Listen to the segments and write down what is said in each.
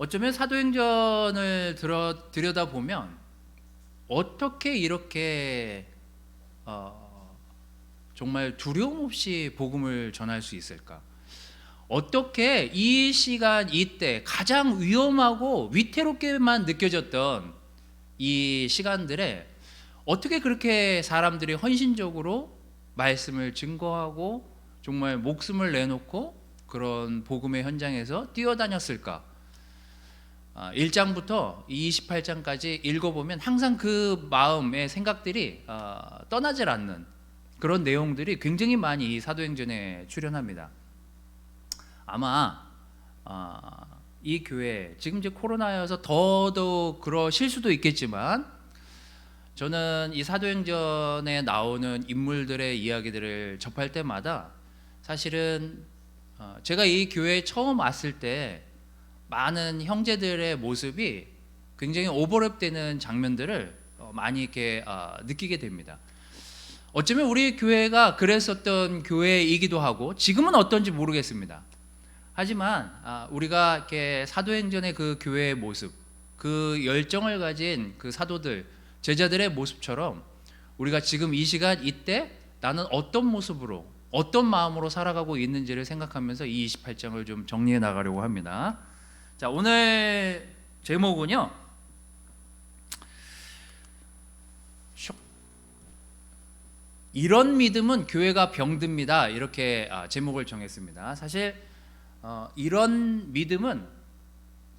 어쩌면 사도행전을 들여다보면 어떻게 이렇게 정말 두려움 없이 복음을 전할 수 있을까? 어떻게 이 시간 이때 가장 위험하고 위태롭게만 느껴졌던 이 시간들에 어떻게 그렇게 사람들이 헌신적으로 말씀을 증거하고 정말 목숨을 내놓고 그런 복음의 현장에서 뛰어다녔을까? 1장부터 28장까지 읽어보면 항상 그 마음의 생각들이 떠나질 않는 그런 내용들이 굉장히 많이 이 사도행전에 출연합니다. 아마 이 교회 지금 이제 코로나여서 더더욱 그러실 수도 있겠지만, 저는 이 사도행전에 나오는 인물들의 이야기들을 접할 때마다 사실은 제가 이 교회에 처음 왔을 때 많은 형제들의 모습이 굉장히 오버랩되는 장면들을 많이 이렇게 느끼게 됩니다. 어쩌면 우리 교회가 그랬었던 교회이기도 하고 지금은 어떤지 모르겠습니다. 하지만 우리가 이렇게 사도행전의 그 교회의 모습, 그 열정을 가진 그 사도들, 제자들의 모습처럼 우리가 지금 이 시간 이때 나는 어떤 모습으로 어떤 마음으로 살아가고 있는지를 생각하면서 이 28장을 좀 정리해 나가려고 합니다. 자, 오늘 제목은요, 이런 믿음은 교회가 병듭니다. 이렇게 제목을 정했습니다. 사실 이런 믿음은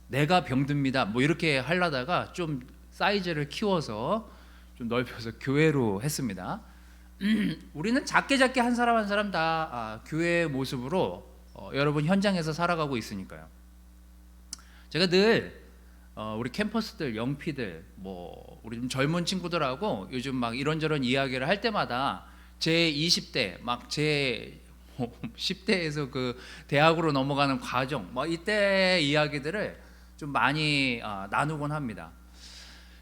내가 병듭니다. 뭐 이렇게 하려다가 좀 사이즈를 키워서 좀 넓혀서 교회로 했습니다. 우리는 작게 한 사람 한 사람 다 교회의 모습으로 여러분 현장에서 살아가고 있으니까요. 제가 늘 우리 캠퍼스들, 영피들, 뭐 우리 좀 젊은 친구들하고 요즘 막 이런저런 이야기를 할 때마다 제 20대, 막 제 10대에서 그 대학으로 넘어가는 과정, 뭐 이때 이야기들을 좀 많이 나누곤 합니다.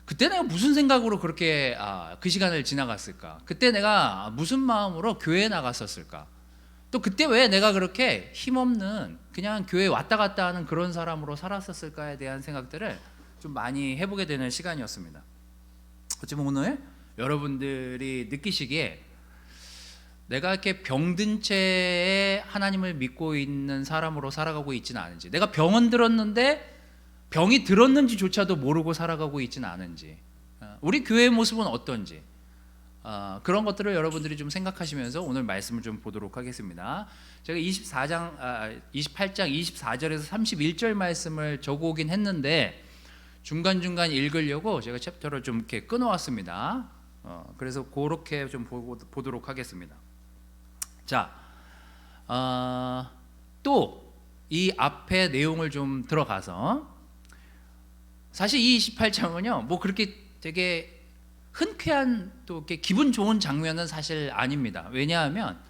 그때 내가 무슨 생각으로 그렇게 그 시간을 지나갔을까? 그때 내가 무슨 마음으로 교회에 나갔었을까? 또 그때 왜 내가 그렇게 힘없는 그냥 교회에 왔다 갔다 하는 그런 사람으로 살았었을까에 대한 생각들을 좀 많이 해보게 되는 시간이었습니다. 어쩌면 오늘 여러분들이 느끼시기에 내가 이렇게 병든 채에 하나님을 믿고 있는 사람으로 살아가고 있지는 않은지, 내가 병은 들었는데 병이 들었는지조차도 모르고 살아가고 있지는 않은지, 우리 교회의 모습은 어떤지, 그런 것들을 여러분들이 좀 생각하시면서 오늘 말씀을 좀 보도록 하겠습니다. 제가 28장 24절에서 31절 말씀을 적어오긴 했는데 중간중간 읽으려고 제가 챕터를 좀 이렇게 끊어왔습니다. 그래서 그렇게 좀 보도록 하겠습니다. 자, 또 이 앞에 내용을 좀 들어가서, 사실 이 28장은요 뭐 그렇게 되게 흔쾌한 또 이렇게 기분 좋은 장면은 사실 아닙니다. 왜냐하면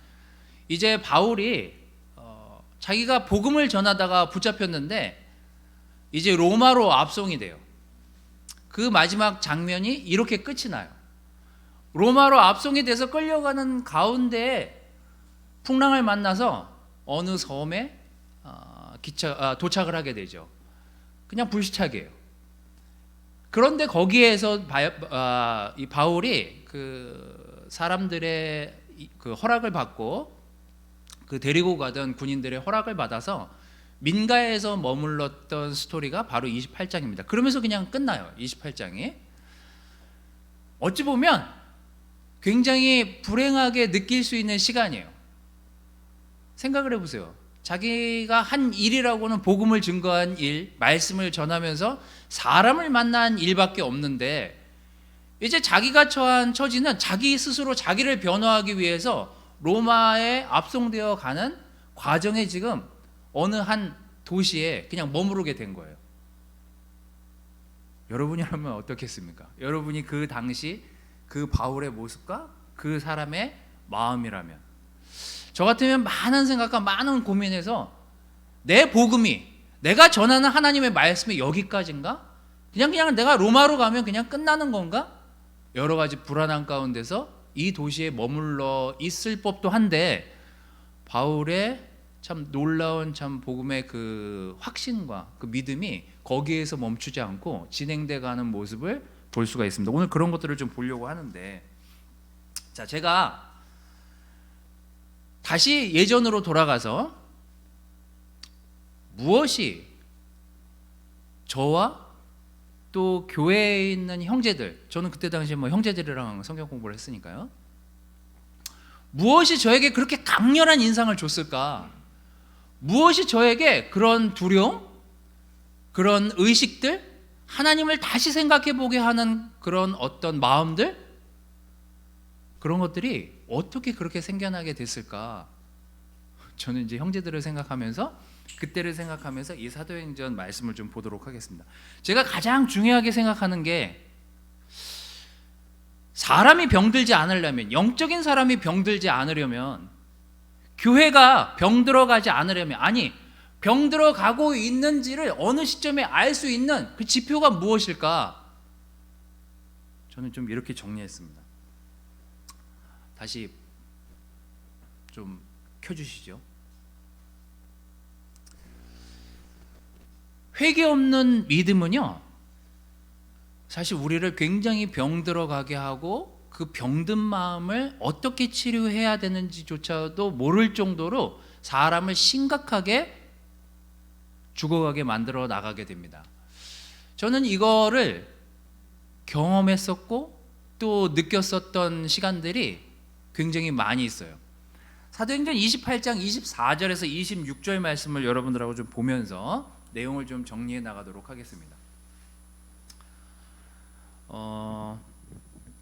이제 바울이 자기가 복음을 전하다가 붙잡혔는데 이제 로마로 압송이 돼요. 그 마지막 장면이 이렇게 끝이 나요. 로마로 압송이 돼서 끌려가는 가운데 풍랑을 만나서 어느 섬에 도착을 하게 되죠. 그냥 불시착이에요. 그런데 거기에서 이 바울이 그 사람들의 그 허락을 받고 그 데리고 가던 군인들의 허락을 받아서 민가에서 머물렀던 스토리가 바로 28장입니다. 그러면서 그냥 끝나요. 28장이. 어찌 보면 굉장히 불행하게 느낄 수 있는 시간이에요. 생각을 해보세요. 자기가 한 일이라고는 복음을 증거한 일, 말씀을 전하면서 사람을 만난 일밖에 없는데, 이제 자기가 처한 처지는 자기 스스로 자기를 변호하기 위해서 로마에 압송되어 가는 과정에 지금 어느 한 도시에 그냥 머무르게 된 거예요. 여러분이라면 어떻겠습니까? 여러분이 그 당시 그 바울의 모습과 그 사람의 마음이라면, 저 같으면 많은 생각과 많은 고민에서 내 복음이, 내가 전하는 하나님의 말씀이 여기까지인가? 그냥 내가 로마로 가면 그냥 끝나는 건가? 여러 가지 불안한 가운데서 이 도시에 머물러 있을 법도 한데, 바울의 참 놀라운 참 복음의 그 확신과 그 믿음이 거기에서 멈추지 않고 진행돼 가는 모습을 볼 수가 있습니다. 오늘 그런 것들을 좀 보려고 하는데, 자, 제가 다시 예전으로 돌아가서 무엇이 저와 또 교회에 있는 형제들, 저는 그때 당시에 뭐 형제들이랑 성경 공부를 했으니까요, 무엇이 저에게 그렇게 강렬한 인상을 줬을까? 무엇이 저에게 그런 두려움, 그런 의식들, 하나님을 다시 생각해 보게 하는 그런 어떤 마음들, 그런 것들이 어떻게 그렇게 생겨나게 됐을까? 저는 이제 형제들을 생각하면서, 그때를 생각하면서 이 사도행전 말씀을 좀 보도록 하겠습니다. 제가 가장 중요하게 생각하는 게, 사람이 병들지 않으려면, 영적인 사람이 병들지 않으려면, 교회가 병들어가지 않으려면, 아니 병들어가고 있는지를 어느 시점에 알 수 있는 그 지표가 무엇일까? 저는 좀 이렇게 정리했습니다. 다시 좀 켜주시죠. 회개 없는 믿음은요, 사실 우리를 굉장히 병들어가게 하고 그 병든 마음을 어떻게 치료해야 되는지조차도 모를 정도로 사람을 심각하게 죽어가게 만들어 나가게 됩니다. 저는 이거를 경험했었고 또 느꼈었던 시간들이 굉장히 많이 있어요. 사도행전 28장 24절에서 26절 말씀을 여러분들하고 좀 보면서 내용을 좀 정리해 나가도록 하겠습니다.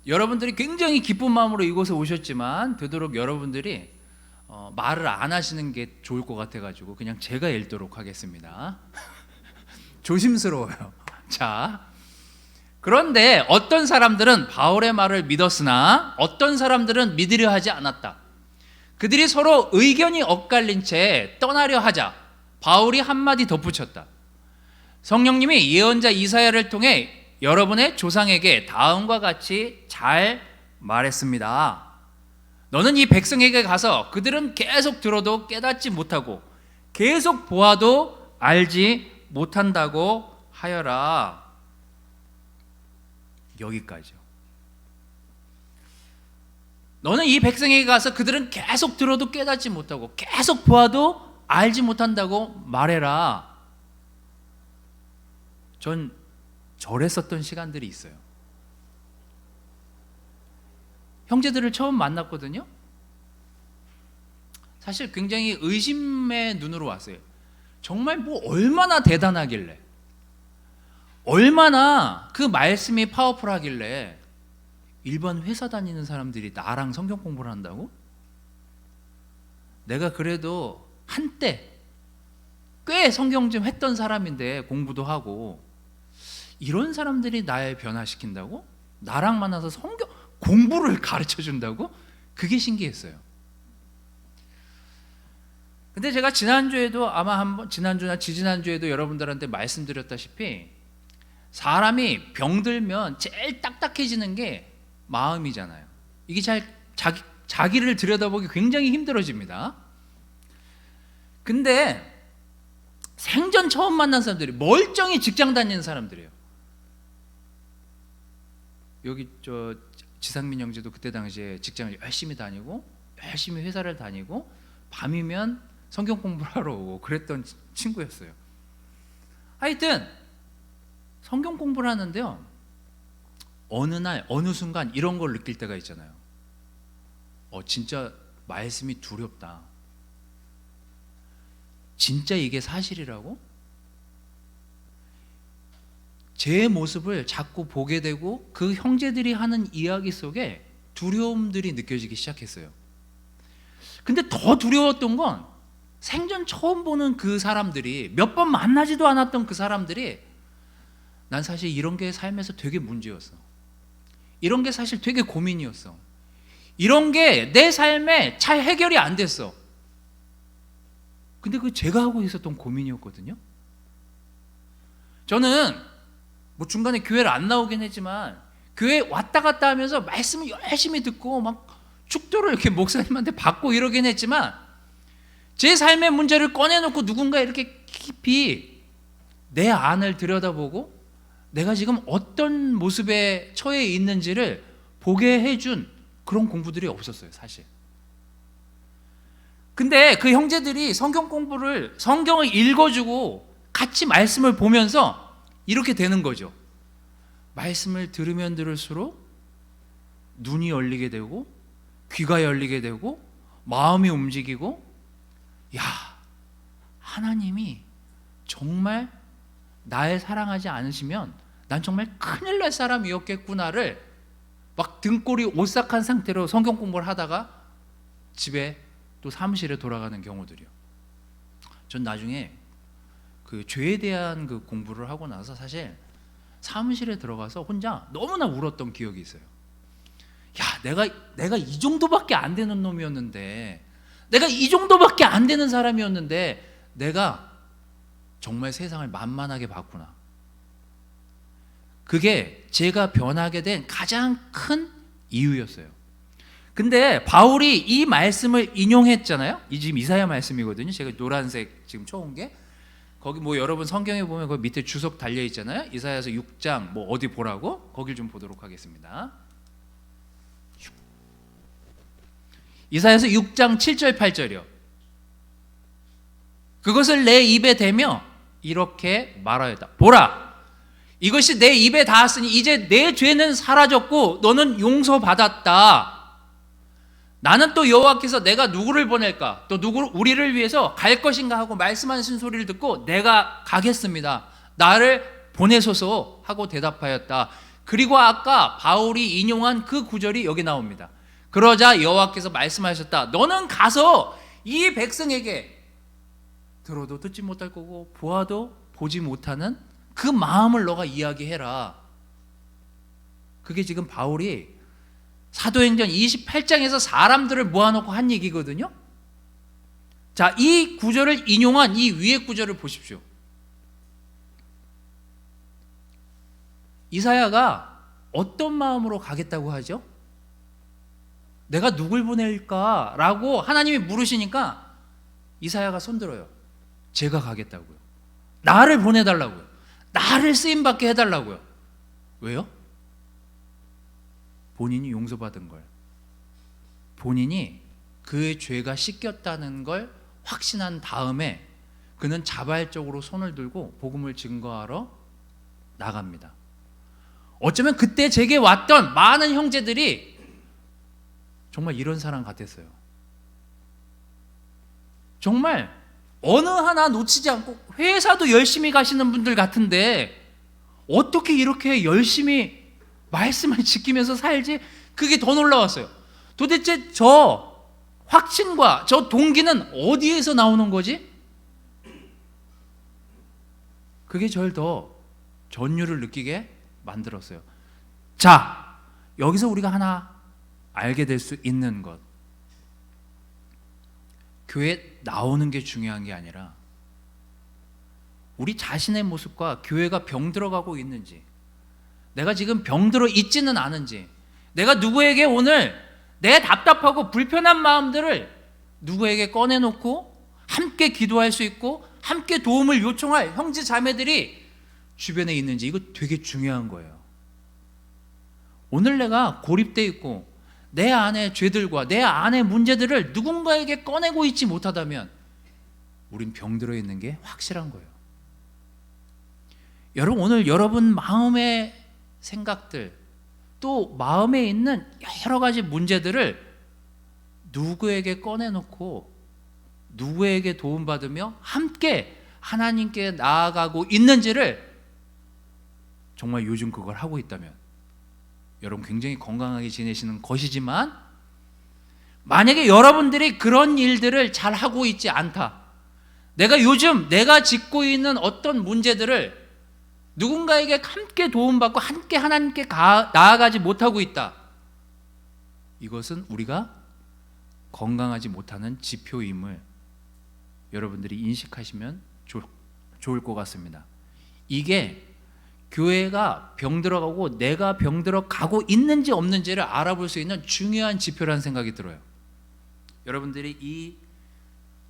여러분들이 굉장히 기쁜 마음으로 이곳에 오셨지만 되도록 여러분들이 말을 안 하시는 게 좋을 것 같아가지고 그냥 제가 읽도록 하겠습니다. 조심스러워요. 자, 그런데 어떤 사람들은 바울의 말을 믿었으나 어떤 사람들은 믿으려 하지 않았다. 그들이 서로 의견이 엇갈린 채 떠나려 하자 바울이 한마디 덧붙였다. 성령님이 예언자 이사야를 통해 여러분의 조상에게 다음과 같이 잘 말했습니다. 너는 이 백성에게 가서 그들은 계속 들어도 깨닫지 못하고 계속 보아도 알지 못한다고 하여라. 여기까지요. 너는 이 백성에게 가서 그들은 계속 들어도 깨닫지 못하고 계속 보아도 알지 못한다고 말해라. 전 절했었던 시간들이 있어요. 형제들을 처음 만났거든요. 사실 굉장히 의심의 눈으로 왔어요. 정말 뭐 얼마나 대단하길래, 얼마나 그 말씀이 파워풀하길래 일반 회사 다니는 사람들이 나랑 성경 공부를 한다고? 내가 그래도 한때 꽤 성경 좀 했던 사람인데 공부도 하고, 이런 사람들이 날 변화시킨다고? 나랑 만나서 성경 공부를 가르쳐 준다고? 그게 신기했어요. 근데 제가 지난주에도 아마 한번, 지난주나 지지난주에도 여러분들한테 말씀드렸다시피 사람이 병들면 제일 딱딱해지는 게 마음이잖아요. 이게 자기를 들여다보기 굉장히 힘들어집니다. 근데 생전 처음 만난 사람들이 멀쩡히 직장 다니는 사람들이에요. 여기 저 지상민 형제도 그때 당시에 직장을 열심히 다니고 열심히 회사를 다니고 밤이면 성경 공부를 하러 오고 그랬던 친구였어요. 하여튼 성경 공부를 하는데요, 어느 날 어느 순간 이런 걸 느낄 때가 있잖아요. 진짜 말씀이 두렵다. 진짜 이게 사실이라고? 제 모습을 자꾸 보게 되고 그 형제들이 하는 이야기 속에 두려움들이 느껴지기 시작했어요. 근데 더 두려웠던 건 생전 처음 보는 그 사람들이, 몇 번 만나지도 않았던 그 사람들이, 난 사실 이런 게 삶에서 되게 문제였어. 이런 게 사실 되게 고민이었어. 이런 게 내 삶에 잘 해결이 안 됐어. 근데 그 제가 하고 있었던 고민이었거든요. 저는 뭐 중간에 교회를 안 나오긴 했지만 교회 왔다 갔다 하면서 말씀을 열심히 듣고 막 축도를 이렇게 목사님한테 받고 이러긴 했지만 제 삶의 문제를 꺼내놓고 누군가 이렇게 깊이 내 안을 들여다보고 내가 지금 어떤 모습에 처해 있는지를 보게 해준 그런 공부들이 없었어요, 사실. 근데 그 형제들이 성경을 읽어주고 같이 말씀을 보면서 이렇게 되는 거죠. 말씀을 들으면 들을수록 눈이 열리게 되고 귀가 열리게 되고 마음이 움직이고, 야, 하나님이 정말 날 사랑하지 않으시면 난 정말 큰일 날 사람이었겠구나를 막 등골이 오싹한 상태로 성경 공부를 하다가 집에 또 사무실에 돌아가는 경우들이요. 전 나중에 그 죄에 대한 그 공부를 하고 나서 사실 사무실에 들어가서 혼자 너무나 울었던 기억이 있어요. 야, 내가 이 정도밖에 안 되는 놈이었는데, 내가 이 정도밖에 안 되는 사람이었는데 내가 정말 세상을 만만하게 봤구나. 그게 제가 변하게 된 가장 큰 이유였어요. 근데 바울이 이 말씀을 인용했잖아요. 이 지금 이사야 말씀이거든요. 제가 노란색 지금 쳐온 게, 거기 뭐 여러분 성경에 보면 그 밑에 주석 달려 있잖아요. 이사야서 6장 뭐 어디 보라고, 거길 좀 보도록 하겠습니다. 이사야서 6장 7절 8절이요. 그것을 내 입에 대며 이렇게 말하였다. 보라, 이것이 내 입에 닿았으니 이제 내 죄는 사라졌고 너는 용서받았다. 나는 또 여호와께서 내가 누구를 보낼까, 또 우리를 위해서 갈 것인가 하고 말씀하신 소리를 듣고 내가 가겠습니다. 나를 보내소서 하고 대답하였다. 그리고 아까 바울이 인용한 그 구절이 여기 나옵니다. 그러자 여호와께서 말씀하셨다. 너는 가서 이 백성에게 들어도 듣지 못할 거고 보아도 보지 못하는 그 마음을 너가 이야기해라. 그게 지금 바울이 사도행전 28장에서 사람들을 모아놓고 한 얘기거든요. 자, 이 구절을 인용한 이 위의 구절을 보십시오. 이사야가 어떤 마음으로 가겠다고 하죠? 내가 누굴 보낼까? 라고 하나님이 물으시니까 이사야가 손들어요. 제가 가겠다고요. 나를 보내달라고요. 나를 쓰임받게 해달라고요. 왜요? 본인이 용서받은 걸, 본인이 그의 죄가 씻겼다는 걸 확신한 다음에 그는 자발적으로 손을 들고 복음을 증거하러 나갑니다. 어쩌면 그때 제게 왔던 많은 형제들이 정말 이런 사람 같았어요. 정말 어느 하나 놓치지 않고 회사도 열심히 가시는 분들 같은데 어떻게 이렇게 열심히 말씀을 지키면서 살지? 그게 더 놀라웠어요. 도대체 저 확신과 저 동기는 어디에서 나오는 거지? 그게 저를 더 전율을 느끼게 만들었어요. 자, 여기서 우리가 하나 알게 될 수 있는 것, 교회에 나오는 게 중요한 게 아니라 우리 자신의 모습과 교회가 병들어가고 있는지, 내가 지금 병들어 있지는 않은지, 내가 누구에게 오늘 내 답답하고 불편한 마음들을 누구에게 꺼내놓고 함께 기도할 수 있고 함께 도움을 요청할 형제 자매들이 주변에 있는지, 이거 되게 중요한 거예요. 오늘 내가 고립되어 있고 내 안의 죄들과 내 안의 문제들을 누군가에게 꺼내고 있지 못하다면 우린 병들어 있는 게 확실한 거예요. 여러분, 오늘 여러분 마음의 생각들, 또 마음에 있는 여러 가지 문제들을 누구에게 꺼내놓고 누구에게 도움받으며 함께 하나님께 나아가고 있는지를 정말 요즘 그걸 하고 있다면 여러분 굉장히 건강하게 지내시는 것이지만, 만약에 여러분들이 그런 일들을 잘 하고 있지 않다, 내가 짚고 있는 어떤 문제들을 누군가에게 함께 도움받고 함께 하나님께 나아가지 못하고 있다, 이것은 우리가 건강하지 못하는 지표임을 여러분들이 인식하시면 좋을 것 같습니다. 이게 교회가 병들어가고 내가 병들어가고 있는지 없는지를 알아볼 수 있는 중요한 지표라는 생각이 들어요. 여러분들이 이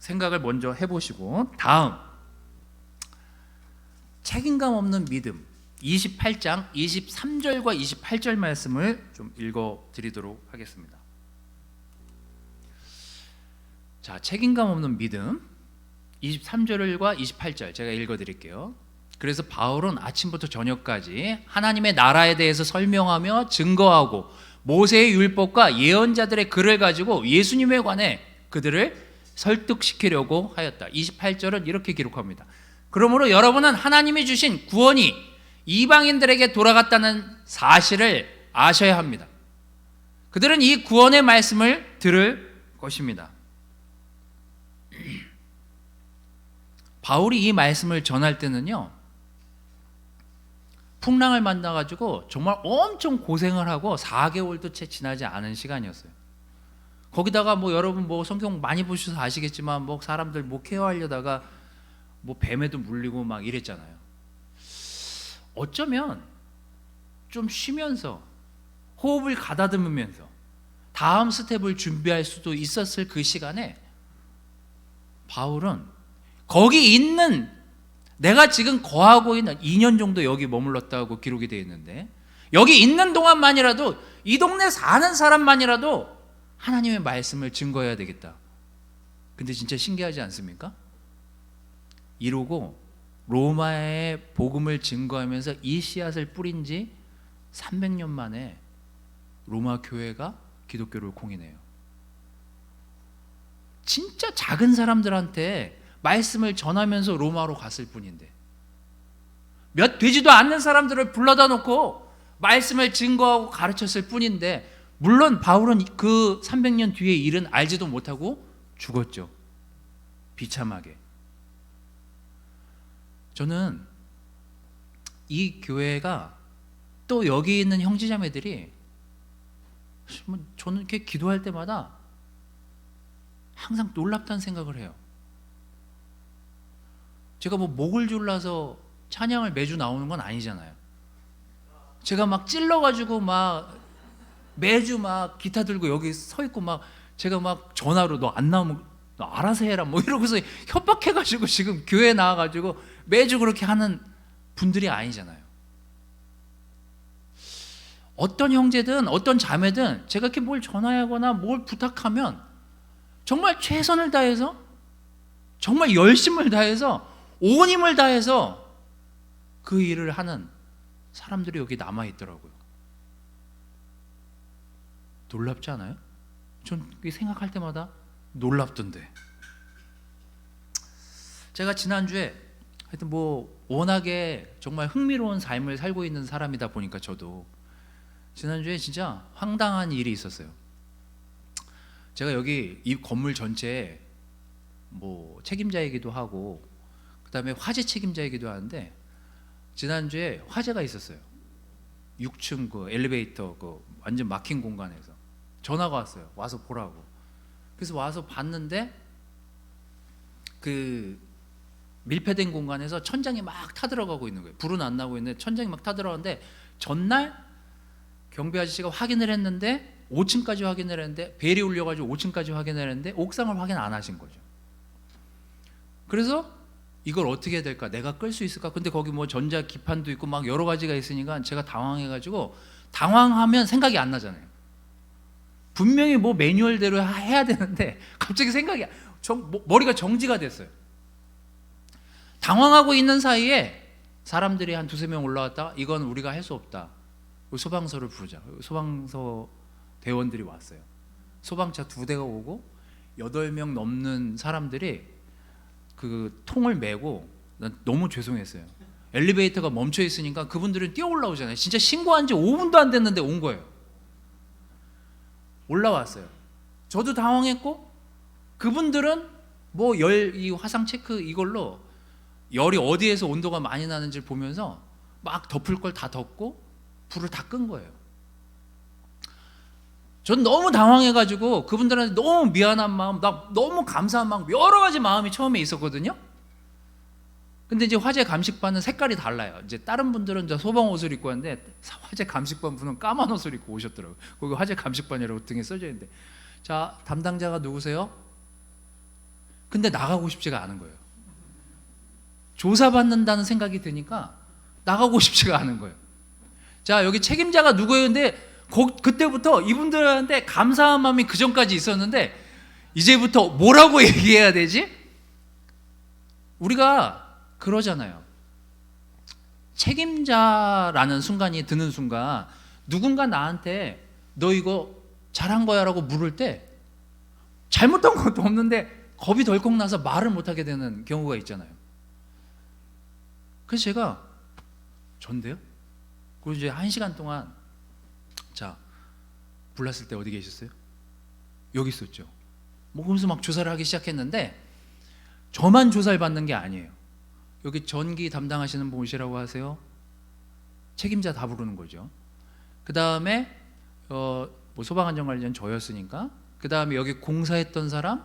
생각을 먼저 해보시고, 다음 책임감 없는 믿음 28장 23절과 28절 말씀을 좀 읽어드리도록 하겠습니다. 자, 책임감 없는 믿음 23절과 28절 제가 읽어드릴게요. 그래서 바울은 아침부터 저녁까지 하나님의 나라에 대해서 설명하며 증거하고 모세의 율법과 예언자들의 글을 가지고 예수님에 관해 그들을 설득시키려고 하였다. 28절은 이렇게 기록합니다. 그러므로 여러분은 하나님이 주신 구원이 이방인들에게 돌아갔다는 사실을 아셔야 합니다. 그들은 이 구원의 말씀을 들을 것입니다. 바울이 이 말씀을 전할 때는요, 풍랑을 만나가지고 정말 엄청 고생을 하고 4개월도 채 지나지 않은 시간이었어요. 거기다가 뭐 여러분 뭐 성경 많이 보셔서 아시겠지만 뭐 사람들 뭐 케어하려다가 뭐 뱀에도 물리고 막 이랬잖아요. 어쩌면 좀 쉬면서 호흡을 가다듬으면서 다음 스텝을 준비할 수도 있었을 그 시간에 바울은 거기 있는, 내가 지금 거하고 있는 2년 정도 여기 머물렀다고 기록이 되어 있는데, 여기 있는 동안만이라도 이 동네 사는 사람만이라도 하나님의 말씀을 증거해야 되겠다. 근데 진짜 신기하지 않습니까? 이러고 로마의 복음을 증거하면서 이 씨앗을 뿌린 지 300년 만에 로마 교회가 기독교를 공인해요. 진짜 작은 사람들한테 말씀을 전하면서 로마로 갔을 뿐인데, 몇 되지도 않는 사람들을 불러다 놓고 말씀을 증거하고 가르쳤을 뿐인데, 물론 바울은 그 300년 뒤의 일은 알지도 못하고 죽었죠. 비참하게. 저는 이 교회가 또 여기 있는 형제자매들이, 저는 이렇게 기도할 때마다 항상 놀랍다는 생각을 해요. 제가 뭐 목을 졸라서 찬양을 매주 나오는 건 아니잖아요. 제가 막 찔러가지고 막 매주 막 기타 들고 여기 서 있고 막 제가 막 전화로 너 안 나오면 너 알아서 해라 뭐 이러고서 협박해가지고 지금 교회 나와가지고 매주 그렇게 하는 분들이 아니잖아요. 어떤 형제든 어떤 자매든 제가 이렇게 뭘 전화하거나 뭘 부탁하면 정말 최선을 다해서, 정말 열심을 다해서, 온 힘을 다해서 그 일을 하는 사람들이 여기 남아 있더라고요. 놀랍지 않아요? 전 생각할 때마다 놀랍던데. 제가 지난주에 하여튼 뭐 워낙에 정말 흥미로운 삶을 살고 있는 사람이다 보니까 저도 지난주에 진짜 황당한 일이 있었어요. 제가 여기 이 건물 전체에 뭐 책임자이기도 하고 그다음에 화재 책임자이기도 하는데, 지난주에 화재가 있었어요. 6층 그 엘리베이터 그 완전 막힌 공간에서 전화가 왔어요. 와서 보라고. 그래서 와서 봤는데 그 밀폐된 공간에서 천장이 막 타들어가고 있는 거예요. 불은 안 나고 있는데 천장이 막 타들어가는데, 전날 경비 아저씨가 확인을 했는데 5층까지 확인을 했는데 벨이 울려가지고 5층까지 확인을 했는데 옥상을 확인 안 하신 거죠. 그래서 이걸 어떻게 해야 될까? 내가 끌 수 있을까? 근데 거기 뭐 전자 기판도 있고 막 여러 가지가 있으니까 제가 당황해가지고, 당황하면 생각이 안 나잖아요. 분명히 뭐 매뉴얼대로 해야 되는데 갑자기 생각이 머리가 정지가 됐어요. 당황하고 있는 사이에 사람들이 한 2-3명 올라왔다가 이건 우리가 할 수 없다. 소방서를 부르자. 소방서 대원들이 왔어요. 소방차 2대가 오고 8명 넘는 사람들이 그 통을 메고, 난 너무 죄송했어요. 엘리베이터가 멈춰 있으니까 그분들은 뛰어 올라오잖아요. 진짜 신고한 지 5분도 안 됐는데 온 거예요. 올라왔어요. 저도 당황했고, 그분들은 뭐 이 화상 체크 이걸로 열이 어디에서 온도가 많이 나는지를 보면서 막 덮을 걸 다 덮고 불을 다 끈 거예요. 전 너무 당황해가지고 그분들한테 너무 미안한 마음, 나 너무 감사한 마음, 여러 가지 마음이 처음에 있었거든요. 근데 이제 화재 감식반은 색깔이 달라요. 이제 다른 분들은 이제 소방 옷을 입고 왔는데 화재 감식반 분은 까만 옷을 입고 오셨더라고요. 거기 화재 감식반이라고 등에 써져 있는데, 자, 담당자가 누구세요? 근데 나가고 싶지가 않은 거예요. 조사받는다는 생각이 드니까 나가고 싶지가 않은 거예요. 자, 여기 책임자가 누구예요? 근데 그때부터 이분들한테 감사한 마음이 그 전까지 있었는데 이제부터 뭐라고 얘기해야 되지? 우리가 그러잖아요. 책임자라는 순간이 드는 순간 누군가 나한테 너 이거 잘한 거야 라고 물을 때 잘못한 것도 없는데 겁이 덜컥 나서 말을 못하게 되는 경우가 있잖아요. 그래서 제가 전데요? 그리고 이제 1시간 동안 자, 불났을 때 어디 계셨어요? 여기 있었죠. 뭐 그러면서 막 조사를 하기 시작했는데 저만 조사를 받는 게 아니에요. 여기 전기 담당하시는 분이시라고 하세요. 책임자 다 부르는 거죠. 그 다음에 뭐 소방안전관리원 저였으니까 그 다음에 여기 공사했던 사람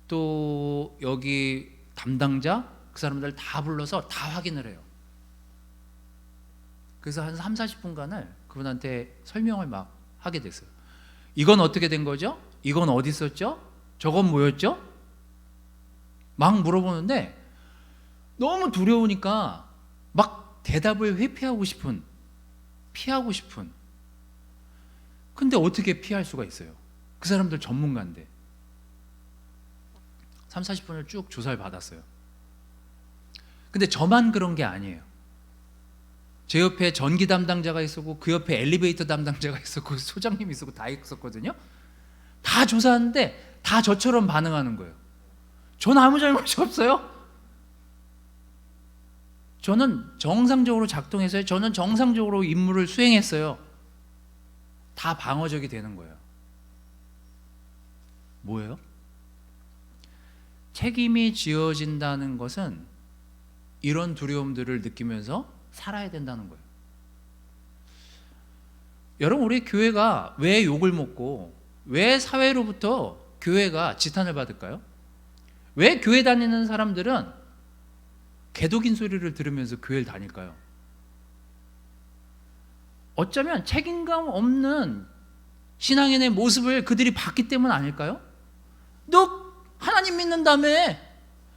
또 여기 담당자 그 사람들 다 불러서 다 확인을 해요. 그래서 한 30-40분간을 그분한테 설명을 막 하게 됐어요. 이건 어떻게 된 거죠? 이건 어디 있었죠? 저건 뭐였죠? 막 물어보는데 너무 두려우니까 막 대답을 회피하고 싶은, 피하고 싶은. 근데 어떻게 피할 수가 있어요? 그 사람들 전문가인데. 30-40분을 쭉 조사를 받았어요. 근데 저만 그런 게 아니에요. 제 옆에 전기 담당자가 있었고 그 옆에 엘리베이터 담당자가 있었고 소장님이 있었고 다 있었거든요. 다 조사하는데 다 저처럼 반응하는 거예요. 저는 아무 잘못이 없어요. 저는 정상적으로 작동해서요. 저는 정상적으로 임무를 수행했어요. 다 방어적이 되는 거예요. 뭐예요? 책임이 지어진다는 것은 이런 두려움들을 느끼면서 살아야 된다는 거예요. 여러분, 우리 교회가 왜 욕을 먹고 왜 사회로부터 교회가 지탄을 받을까요? 왜 교회 다니는 사람들은 개독인 소리를 들으면서 교회를 다닐까요? 어쩌면 책임감 없는 신앙인의 모습을 그들이 봤기 때문 아닐까요? 너 하나님 믿는다며,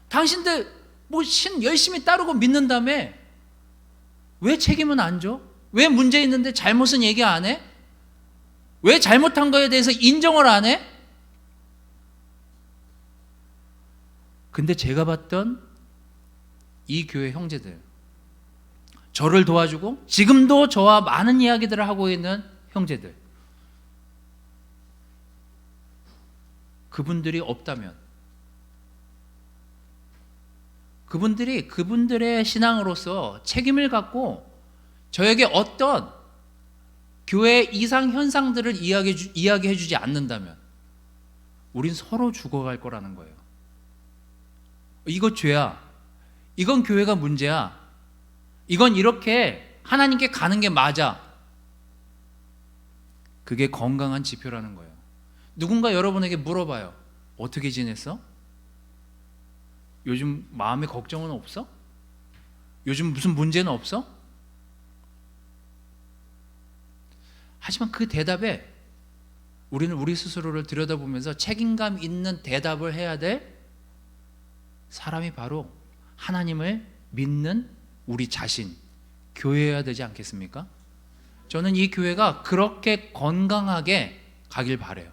당신들 뭐 신 열심히 따르고 믿는다며, 왜 책임은 안 줘? 왜 문제 있는데 잘못은 얘기 안 해? 왜 잘못한 거에 대해서 인정을 안 해? 근데 제가 봤던 이 교회 형제들, 저를 도와주고 지금도 저와 많은 이야기들을 하고 있는 형제들, 그분들이 없다면, 그분들이 그분들의 신앙으로서 책임을 갖고 저에게 어떤 교회 이상 현상들을 이야기해 주지 않는다면 우린 서로 죽어갈 거라는 거예요. 이거 죄야. 이건 교회가 문제야. 이건 이렇게 하나님께 가는 게 맞아. 그게 건강한 지표라는 거예요. 누군가 여러분에게 물어봐요. 어떻게 지냈어? 요즘 마음에 걱정은 없어? 요즘 무슨 문제는 없어? 하지만 그 대답에 우리는 우리 스스로를 들여다보면서 책임감 있는 대답을 해야 될 사람이 바로 하나님을 믿는 우리 자신, 교회여야 되지 않겠습니까? 저는 이 교회가 그렇게 건강하게 가길 바라요.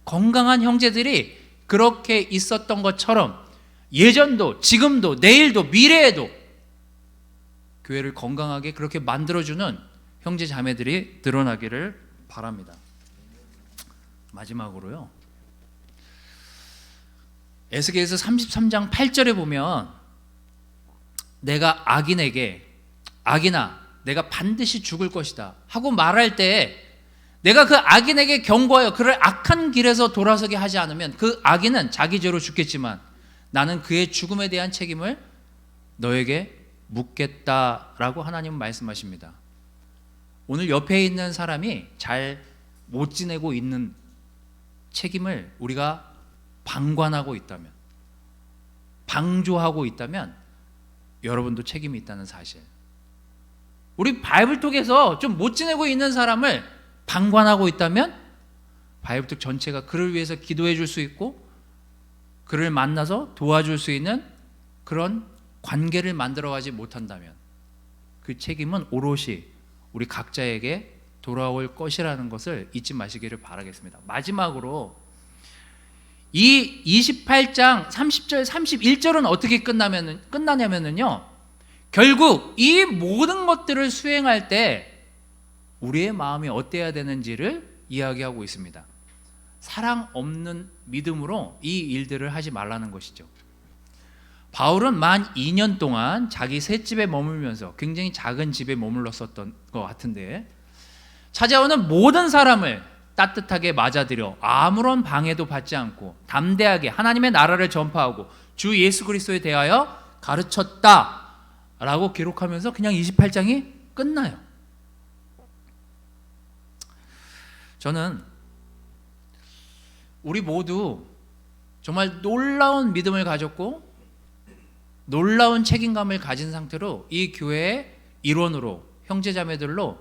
건강한 형제들이 그렇게 있었던 것처럼 예전도, 지금도, 내일도, 미래에도 교회를 건강하게 그렇게 만들어주는 형제 자매들이 드러나기를 바랍니다. 마지막으로요, 에스겔서 33장 8절에 보면 내가 악인에게 악인아 내가 반드시 죽을 것이다 하고 말할 때 내가 그 악인에게 경고하여 그를 악한 길에서 돌아서게 하지 않으면 그 악인은 자기 죄로 죽겠지만 나는 그의 죽음에 대한 책임을 너에게 묻겠다라고 하나님은 말씀하십니다. 오늘 옆에 있는 사람이 잘 못 지내고 있는 책임을 우리가 방관하고 있다면, 방조하고 있다면 여러분도 책임이 있다는 사실. 우리 바이블톡에서 좀 못 지내고 있는 사람을 방관하고 있다면 바이블톡 전체가 그를 위해서 기도해 줄 수 있고 그를 만나서 도와줄 수 있는 그런 관계를 만들어가지 못한다면 그 책임은 오롯이 우리 각자에게 돌아올 것이라는 것을 잊지 마시기를 바라겠습니다. 마지막으로 이 28장 30절 31절은 어떻게 끝나냐면요, 결국 이 모든 것들을 수행할 때 우리의 마음이 어때야 되는지를 이야기하고 있습니다. 사랑 없는 믿음으로 이 일들을 하지 말라는 것이죠. 바울은 만 2년 동안 자기 셋집에 머물면서 굉장히 작은 집에 머물렀었던 것 같은데, 찾아오는 모든 사람을 따뜻하게 맞아들여 아무런 방해도 받지 않고 담대하게 하나님의 나라를 전파하고 주 예수 그리스도에 대하여 가르쳤다 라고 기록하면서 그냥 28장이 끝나요. 저는 우리 모두 정말 놀라운 믿음을 가졌고 놀라운 책임감을 가진 상태로 이 교회의 일원으로 형제자매들로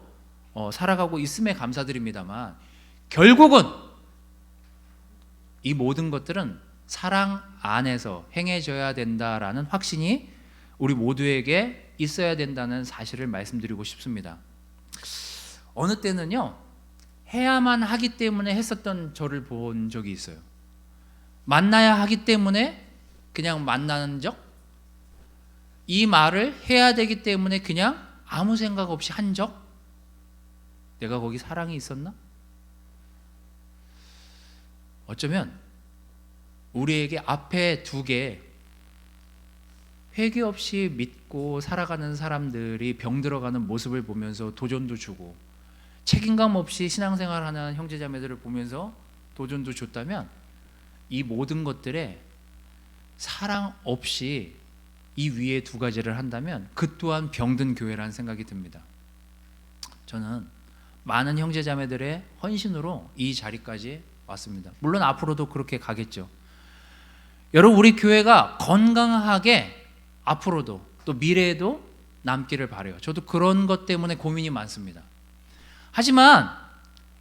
살아가고 있음에 감사드립니다만, 결국은 이 모든 것들은 사랑 안에서 행해져야 된다라는 확신이 우리 모두에게 있어야 된다는 사실을 말씀드리고 싶습니다. 어느 때는요, 해야만 하기 때문에 했었던 저를 본 적이 있어요. 만나야 하기 때문에 그냥 만나는 적, 이 말을 해야 되기 때문에 그냥 아무 생각 없이 한 적, 내가 거기 사랑이 있었나? 어쩌면 우리에게 앞에 두 개 회개 없이 믿고 살아가는 사람들이 병들어가는 모습을 보면서 도전도 주고 책임감 없이 신앙생활하는 형제자매들을 보면서 도전도 줬다면, 이 모든 것들에 사랑 없이 이 위에 두 가지를 한다면 그 또한 병든 교회라는 생각이 듭니다. 저는 많은 형제자매들의 헌신으로 이 자리까지 왔습니다. 물론 앞으로도 그렇게 가겠죠. 여러분, 우리 교회가 건강하게 앞으로도 또 미래에도 남기를 바라요. 저도 그런 것 때문에 고민이 많습니다. 하지만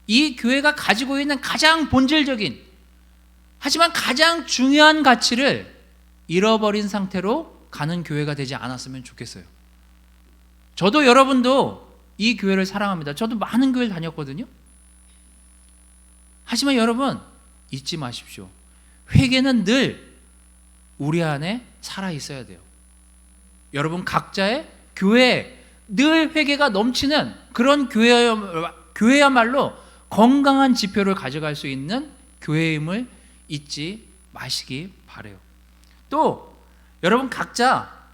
이 교회가 가지고 있는 가장 본질적인, 하지만 가장 중요한 가치를 잃어버린 상태로 가는 교회가 되지 않았으면 좋겠어요. 저도 여러분도 이 교회를 사랑합니다. 저도 많은 교회를 다녔거든요. 하지만 여러분, 잊지 마십시오. 회개는 늘 우리 안에 살아 있어야 돼요. 여러분 각자의 교회에 늘 회개가 넘치는 그런 교회야말로 건강한 지표를 가져갈 수 있는 교회임을 잊지 마시기 바라요. 또 여러분 각자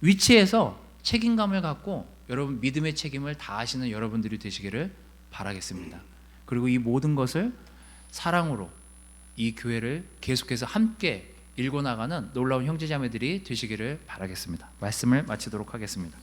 위치에서 책임감을 갖고 여러분 믿음의 책임을 다하시는 여러분들이 되시기를 바라겠습니다. 그리고 이 모든 것을 사랑으로 이 교회를 계속해서 함께 일궈 나가는 놀라운 형제자매들이 되시기를 바라겠습니다. 말씀을 마치도록 하겠습니다.